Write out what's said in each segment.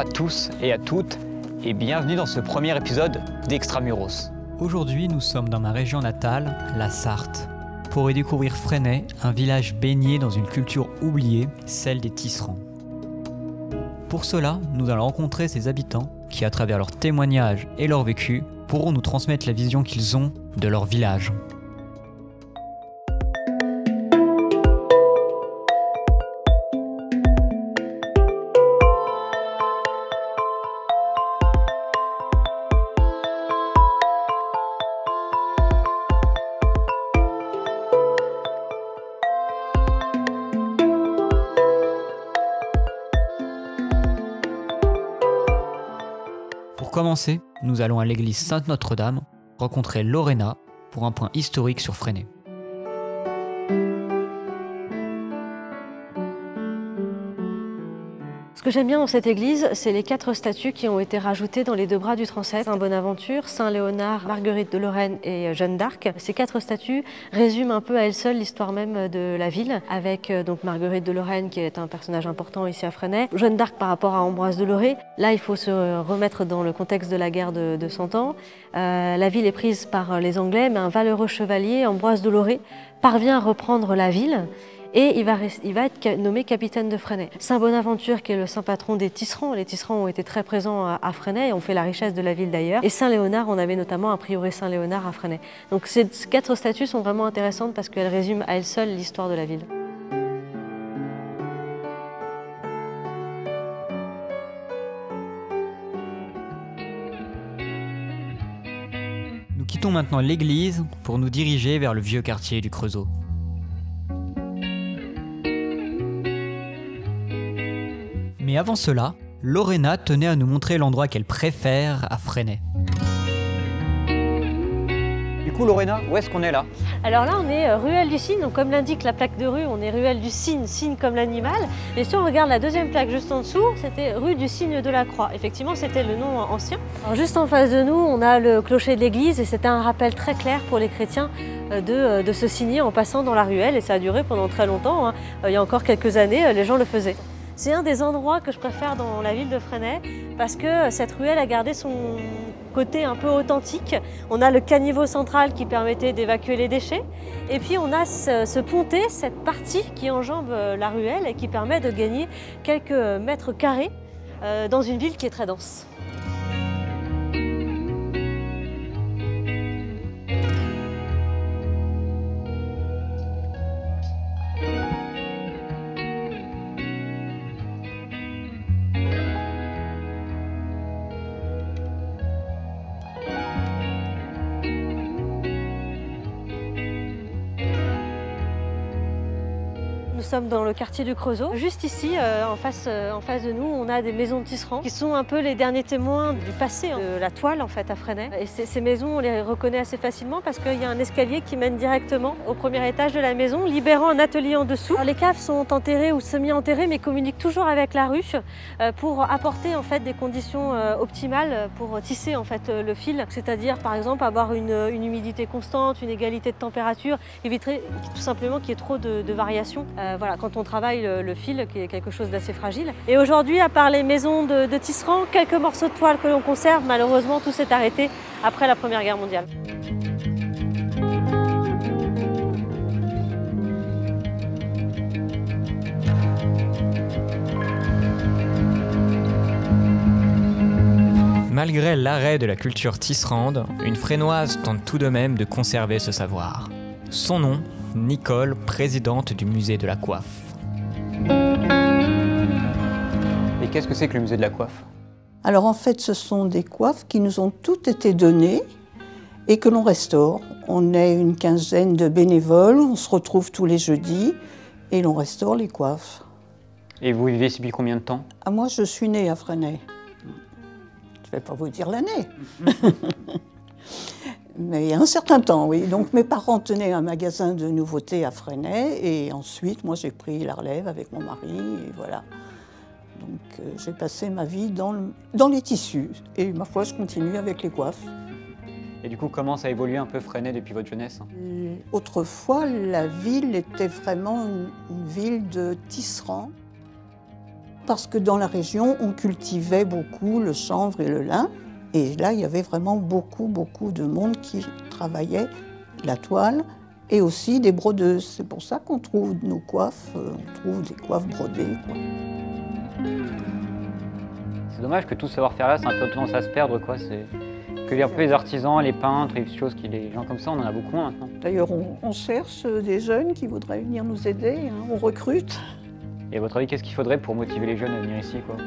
à tous et à toutes et bienvenue dans ce premier épisode d'Extramuros. Aujourd'hui, nous sommes dans ma région natale, la Sarthe, pour y découvrir Fresnay, un village baigné dans une culture oubliée, celle des tisserands. Pour cela, nous allons rencontrer ses habitants qui, à travers leurs témoignages et leur vécu, pourront nous transmettre la vision qu'ils ont de leur village. Pour commencer, nous allons à l'église Sainte-Notre-Dame rencontrer Lorena pour un point historique sur Fresnay. Ce que j'aime bien dans cette église, c'est les 4 statues qui ont été rajoutées dans les 2 bras du transept. Saint Bonaventure, Saint Léonard, Marguerite de Lorraine et Jeanne d'Arc. Ces 4 statues résument un peu à elles seules l'histoire même de la ville, avec donc Marguerite de Lorraine qui est un personnage important ici à Fresnay, Jeanne d'Arc par rapport à Ambroise de Lorée. Là, il faut se remettre dans le contexte de la guerre de 100 ans. La ville est prise par les Anglais, mais un valeureux chevalier, Ambroise de Lorée, parvient à reprendre la ville. Et il va être nommé capitaine de Fresnay. Saint Bonaventure, qui est le saint patron des tisserands. Les tisserands ont été très présents à Fresnay et ont fait la richesse de la ville d'ailleurs. Et Saint Léonard, on avait notamment un prieuré Saint Léonard à Fresnay. Donc ces 4 statues sont vraiment intéressantes parce qu'elles résument à elles seules l'histoire de la ville. Nous quittons maintenant l'église pour nous diriger vers le vieux quartier du Creusot. Mais avant cela, Lorena tenait à nous montrer l'endroit qu'elle préfère à Fresnay. Du coup Lorena, où est-ce qu'on est là? Alors là, on est ruelle du Cygne, donc comme l'indique la plaque de rue, on est ruelle du Cygne, cygne comme l'animal. Et si on regarde la deuxième plaque juste en dessous, c'était rue du Cygne de la Croix. Effectivement, c'était le nom ancien. Alors juste en face de nous, on a le clocher de l'église et c'était un rappel très clair pour les chrétiens de se signer en passant dans la ruelle et ça a duré pendant très longtemps, hein. Il y a encore quelques années, les gens le faisaient. C'est un des endroits que je préfère dans la ville de Fresnay parce que cette ruelle a gardé son côté un peu authentique. On a le caniveau central qui permettait d'évacuer les déchets et puis on a ce pontet, cette partie qui enjambe la ruelle et qui permet de gagner quelques mètres carrés dans une ville qui est très dense. Nous sommes dans le quartier du Creusot. Juste ici, en face de nous, on a des maisons de tisserands qui sont un peu les derniers témoins du passé, hein, de la toile en fait à Fresnay. Et ces maisons, on les reconnaît assez facilement parce qu'il y a un escalier qui mène directement au premier étage de la maison, libérant un atelier en dessous. Alors, les caves sont enterrées ou semi-enterrées, mais communiquent toujours avec la ruche pour apporter en fait des conditions optimales pour tisser en fait le fil. C'est-à-dire par exemple avoir une humidité constante, une égalité de température, éviter tout simplement qu'il y ait trop de variations. Voilà, quand on travaille le fil, qui est quelque chose d'assez fragile. Et aujourd'hui, à part les maisons de tisserands, quelques morceaux de toile que l'on conserve, malheureusement, tout s'est arrêté après la Première Guerre mondiale. Malgré l'arrêt de la culture tisserande, une Fresnoise tente tout de même de conserver ce savoir. Son nom, Nicole, présidente du musée de la coiffe. Et qu'est-ce que c'est que le musée de la coiffe? Alors en fait, ce sont des coiffes qui nous ont toutes été données et que l'on restaure. On est une quinzaine de bénévoles, on se retrouve tous les jeudis et l'on restaure les coiffes. Et vous vivez ici depuis combien de temps? Ah, moi, je suis née à Fresnay. Je ne vais pas vous dire l'année. Mais il y a un certain temps, oui. Donc mes parents tenaient un magasin de nouveautés à Fresnay et ensuite, moi, j'ai pris la relève avec mon mari et voilà. Donc j'ai passé ma vie dans les tissus et ma foi, je continue avec les coiffes. Et du coup, comment ça a évolué un peu Fresnay depuis votre jeunesse? Autrefois, la ville était vraiment une ville de tisserands. Parce que dans la région, on cultivait beaucoup le chanvre et le lin. Et là, il y avait vraiment beaucoup de monde qui travaillait la toile et aussi des brodeuses. C'est pour ça qu'on trouve nos coiffes, on trouve des coiffes brodées, quoi. C'est dommage que tout ce savoir-faire-là, c'est un peu tendance à se perdre, quoi. C'est que un peu les artisans, les peintres, les choses les gens comme ça, on en a beaucoup moins maintenant. D'ailleurs, on cherche des jeunes qui voudraient venir nous aider, hein, on recrute. Et à votre avis, qu'est-ce qu'il faudrait pour motiver les jeunes à venir ici, quoi?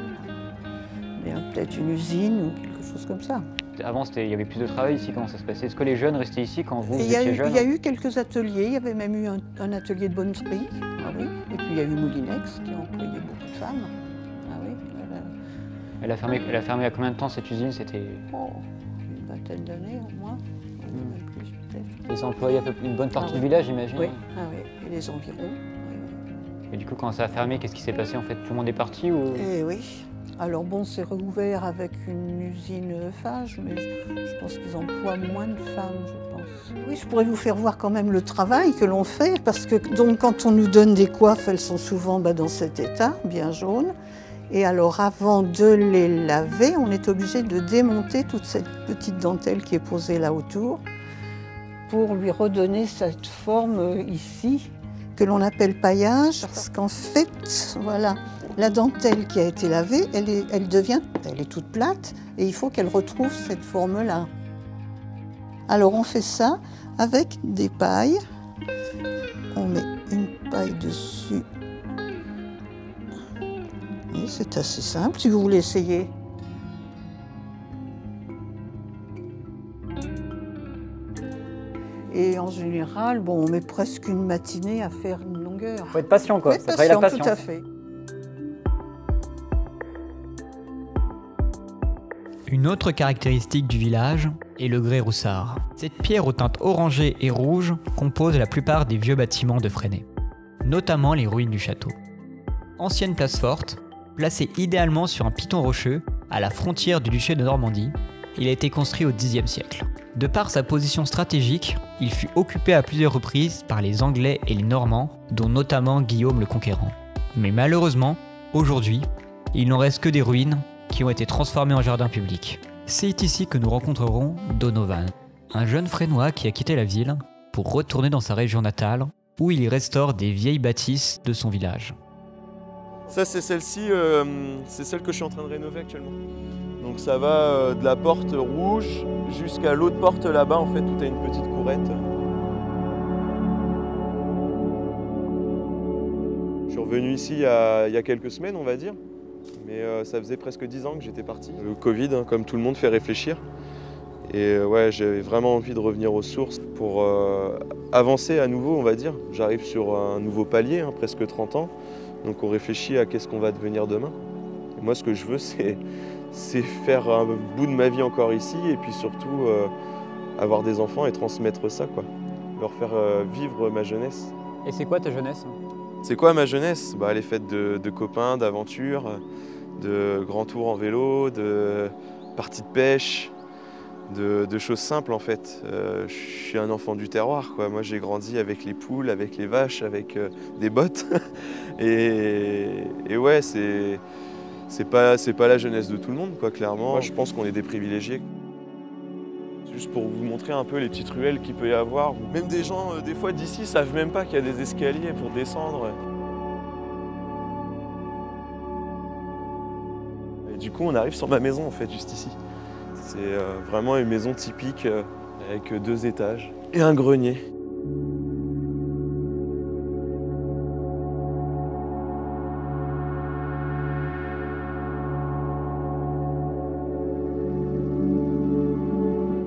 Peut-être une usine ou quelque chose comme ça. Avant, il y avait plus de travail ici, comment ça se passait? Est-ce que les jeunes restaient ici quand vous étiez jeunes? Il y a eu quelques ateliers, il y avait même eu un atelier de bonneterie, ah oui. Et puis il y a eu Moulinex qui a employé beaucoup de femmes. Ah oui, elle a fermé il y a combien de temps cette usine? C'était une vingtaine d'années au moins, même plus peut-être. Et ça employait une bonne partie du village, j'imagine? Oui, ah oui, et les environs. Oui. Et du coup, quand ça a fermé, qu'est-ce qui s'est passé en fait? Tout le monde est parti ou... Eh oui. Alors bon, c'est rouvert avec une usine Fage, mais je pense qu'ils emploient moins de femmes, je pense. Oui, je pourrais vous faire voir quand même le travail que l'on fait, parce que donc, quand on nous donne des coiffes, elles sont souvent dans cet état, bien jaunes. Et alors avant de les laver, on est obligé de démonter toute cette petite dentelle qui est posée là autour, pour lui redonner cette forme ici, que l'on appelle paillage, parce qu'en fait, voilà, la dentelle qui a été lavée, elle est toute plate et il faut qu'elle retrouve cette forme-là. Alors on fait ça avec des pailles. On met une paille dessus. Et c'est assez simple si vous voulez essayer. Et en général, bon, on met presque une matinée à faire une longueur. Faut être patient, quoi. Ça travaille la patience. Tout à fait. Une autre caractéristique du village est le grès roussard. Cette pierre aux teintes orangées et rouges compose la plupart des vieux bâtiments de Fresnay, notamment les ruines du château. Ancienne place forte, placée idéalement sur un piton rocheux à la frontière du duché de Normandie, il a été construit au Xe siècle. De par sa position stratégique, il fut occupé à plusieurs reprises par les Anglais et les Normands, dont notamment Guillaume le Conquérant. Mais malheureusement, aujourd'hui, il n'en reste que des ruines qui ont été transformées en jardin public. C'est ici que nous rencontrerons Donovan, un jeune Fresnois qui a quitté la ville pour retourner dans sa région natale, où il y restaure des vieilles bâtisses de son village. Ça, c'est celle-ci, c'est celle que je suis en train de rénover actuellement. Donc ça va de la porte rouge jusqu'à l'autre porte là-bas, en fait, où tu as une petite courette. Je suis revenu ici il y a quelques semaines, on va dire. Mais ça faisait presque 10 ans que j'étais parti. Le Covid, hein, comme tout le monde, fait réfléchir. Et ouais, j'avais vraiment envie de revenir aux sources pour avancer à nouveau, on va dire. J'arrive sur un nouveau palier, hein, presque 30 ans. Donc on réfléchit à qu'est-ce qu'on va devenir demain. Et moi, ce que je veux, c'est faire un bout de ma vie encore ici et puis surtout avoir des enfants et transmettre ça, quoi. Leur faire vivre ma jeunesse. Et c'est quoi ta jeunesse? C'est quoi ma jeunesse? Elle est faite de copains, d'aventures, de grands tours en vélo, de parties de pêche, de choses simples en fait. Je suis un enfant du terroir, quoi. Moi j'ai grandi avec les poules, avec les vaches, avec des bottes. et ouais, c'est pas la jeunesse de tout le monde, quoi, clairement. Moi je pense qu'on est des privilégiés. Juste pour vous montrer un peu les petites ruelles qu'il peut y avoir. Même des gens, des fois d'ici, savent même pas qu'il y a des escaliers pour descendre. Et du coup, on arrive sur ma maison, en fait, juste ici. C'est vraiment une maison typique avec 2 étages et un grenier.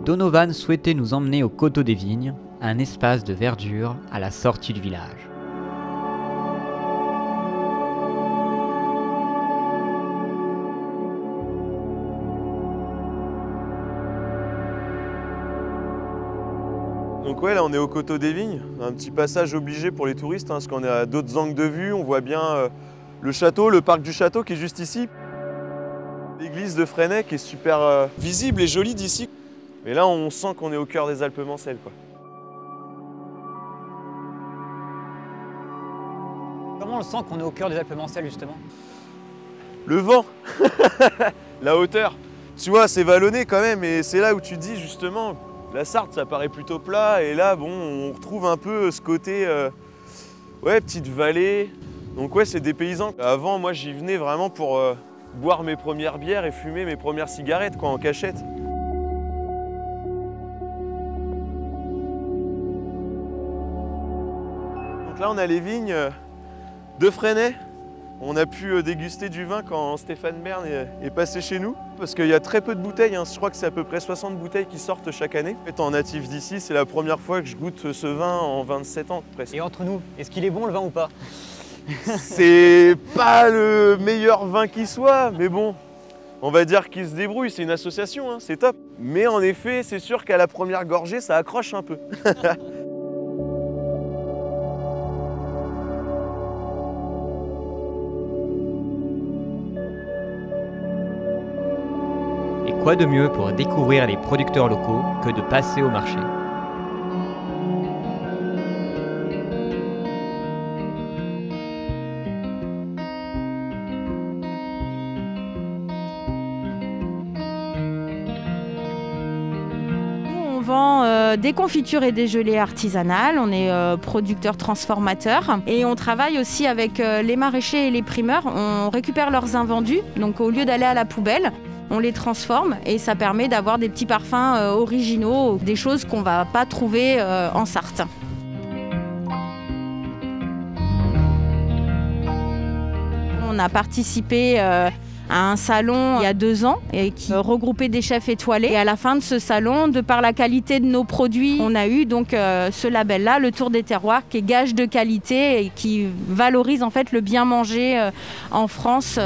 Donovan souhaitait nous emmener au Coteau des Vignes, un espace de verdure à la sortie du village. Donc ouais, là on est au Coteau des Vignes, un petit passage obligé pour les touristes, hein, parce qu'on est à d'autres angles de vue, on voit bien le château, le parc du château qui est juste ici. L'église de Fresnay qui est super visible et jolie d'ici. Mais là, on sent qu'on est au cœur des Alpes-Mancelles, quoi. Comment on le sent qu'on est au cœur des Alpes-Mancelles, justement? Le vent, la hauteur. Tu vois, c'est vallonné quand même, et c'est là où tu te dis justement, la Sarthe, ça paraît plutôt plat, et là, bon, on retrouve un peu ce côté, ouais, petite vallée. Donc ouais, c'est dépaysant. Avant, moi, j'y venais vraiment pour boire mes premières bières et fumer mes premières cigarettes, quoi, en cachette. Donc là, on a les vignes de Fresnay. On a pu déguster du vin quand Stéphane Bern est passé chez nous, parce qu'il y a très peu de bouteilles, hein. Je crois que c'est à peu près 60 bouteilles qui sortent chaque année. Étant natif d'ici, c'est la première fois que je goûte ce vin en 27 ans presque. Et entre nous, est-ce qu'il est bon le vin ou pas? C'est pas le meilleur vin qui soit, mais bon, on va dire qu'il se débrouille, c'est une association, hein, c'est top. Mais en effet, c'est sûr qu'à la première gorgée, ça accroche un peu. Et quoi de mieux pour découvrir les producteurs locaux que de passer au marché? On vend des confitures et des gelées artisanales, on est producteurs transformateurs et on travaille aussi avec les maraîchers et les primeurs. On récupère leurs invendus, donc au lieu d'aller à la poubelle, on les transforme et ça permet d'avoir des petits parfums originaux, des choses qu'on ne va pas trouver en Sarthe. On a participé à un salon il y a 2 ans et qui regroupait des chefs étoilés. Et à la fin de ce salon, de par la qualité de nos produits, on a eu donc ce label-là, le Tour des Terroirs, qui est gage de qualité et qui valorise en fait le bien manger en France.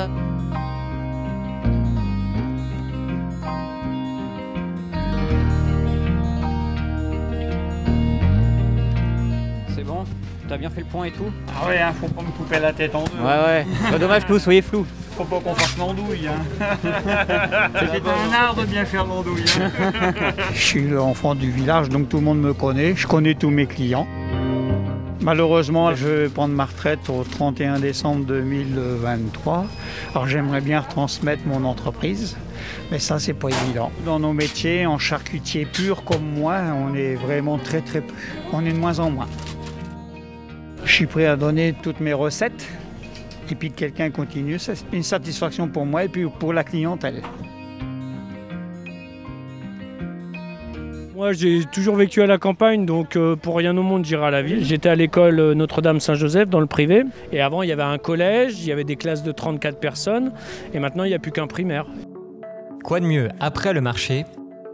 T'as bien fait le point et tout? Ah ouais, hein, faut pas me couper la tête en deux. Ouais. Pas dommage que vous soyez flou. Faut pas qu'on fasse l'andouille. Hein. C'est un art de bien faire l'andouille. Hein. Je suis l'enfant du village, donc tout le monde me connaît. Je connais tous mes clients. Malheureusement, je vais prendre ma retraite au 31 décembre 2023. Alors j'aimerais bien retransmettre mon entreprise, mais ça, c'est pas évident. Dans nos métiers, en charcutier pur comme moi, on est vraiment très peu. On est de moins en moins. Je suis prêt à donner toutes mes recettes et puis que quelqu'un continue, c'est une satisfaction pour moi et puis pour la clientèle. Moi, j'ai toujours vécu à la campagne, donc pour rien au monde, j'irai à la ville. J'étais à l'école Notre-Dame-Saint-Joseph dans le privé. Et avant, il y avait un collège, il y avait des classes de 34 personnes. Et maintenant, il n'y a plus qu'un primaire. Quoi de mieux après le marché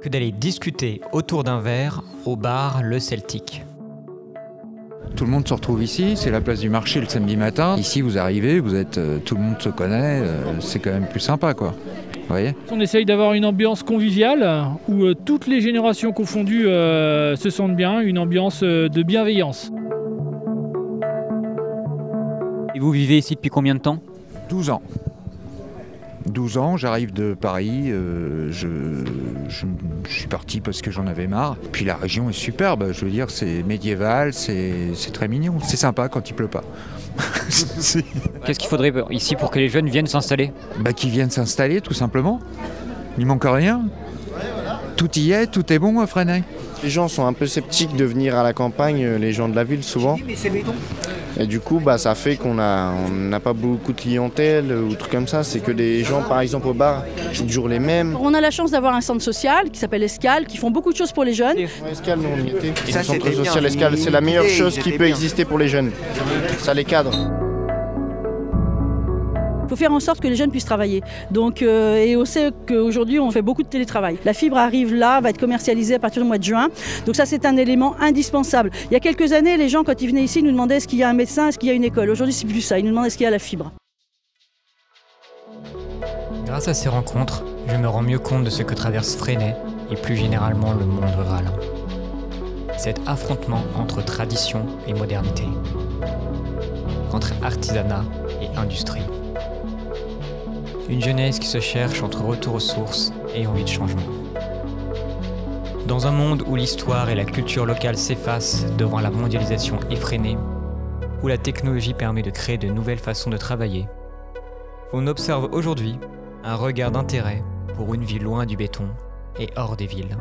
que d'aller discuter autour d'un verre au bar Le Celtique? Tout le monde se retrouve ici, c'est la place du marché le samedi matin. Ici, vous arrivez, vous êtes, tout le monde se connaît, c'est quand même plus sympa, quoi. Vous voyez ? On essaye d'avoir une ambiance conviviale où toutes les générations confondues se sentent bien, une ambiance de bienveillance. Et vous vivez ici depuis combien de temps? 12 ans. 12 ans, j'arrive de Paris, je suis parti parce que j'en avais marre. Puis la région est superbe, je veux dire, c'est médiéval, c'est très mignon. C'est sympa quand il pleut pas. Qu'est-ce qu'il faudrait ici pour que les jeunes viennent s'installer? Qu'ils viennent s'installer, tout simplement. Il manque rien. Tout y est, tout est bon à Fresnay. Les gens sont un peu sceptiques de venir à la campagne, les gens de la ville souvent. Et du coup, ça fait qu'on n'a pas beaucoup de clientèle ou trucs comme ça. C'est que des gens, par exemple, au bar, c'est toujours les mêmes. On a la chance d'avoir un centre social qui s'appelle Escale, qui font beaucoup de choses pour les jeunes. Escale, nous on y était. Le centre social Escale, c'est la meilleure chose qui peut exister pour les jeunes. Ça les cadre. Il faut faire en sorte que les jeunes puissent travailler. Donc, et on sait qu'aujourd'hui, on fait beaucoup de télétravail. La fibre arrive là, va être commercialisée à partir du mois de juin. Donc ça, c'est un élément indispensable. Il y a quelques années, les gens, quand ils venaient ici, nous demandaient est-ce qu'il y a un médecin, est-ce qu'il y a une école. Aujourd'hui, c'est plus ça. Ils nous demandent est-ce qu'il y a la fibre. Grâce à ces rencontres, je me rends mieux compte de ce que traverse Fresnay et plus généralement le monde rural. Cet affrontement entre tradition et modernité, entre artisanat et industrie. Une jeunesse qui se cherche entre retour aux sources et envie de changement. Dans un monde où l'histoire et la culture locale s'effacent devant la mondialisation effrénée, où la technologie permet de créer de nouvelles façons de travailler, On observe aujourd'hui un regard d'intérêt pour une vie loin du béton et hors des villes.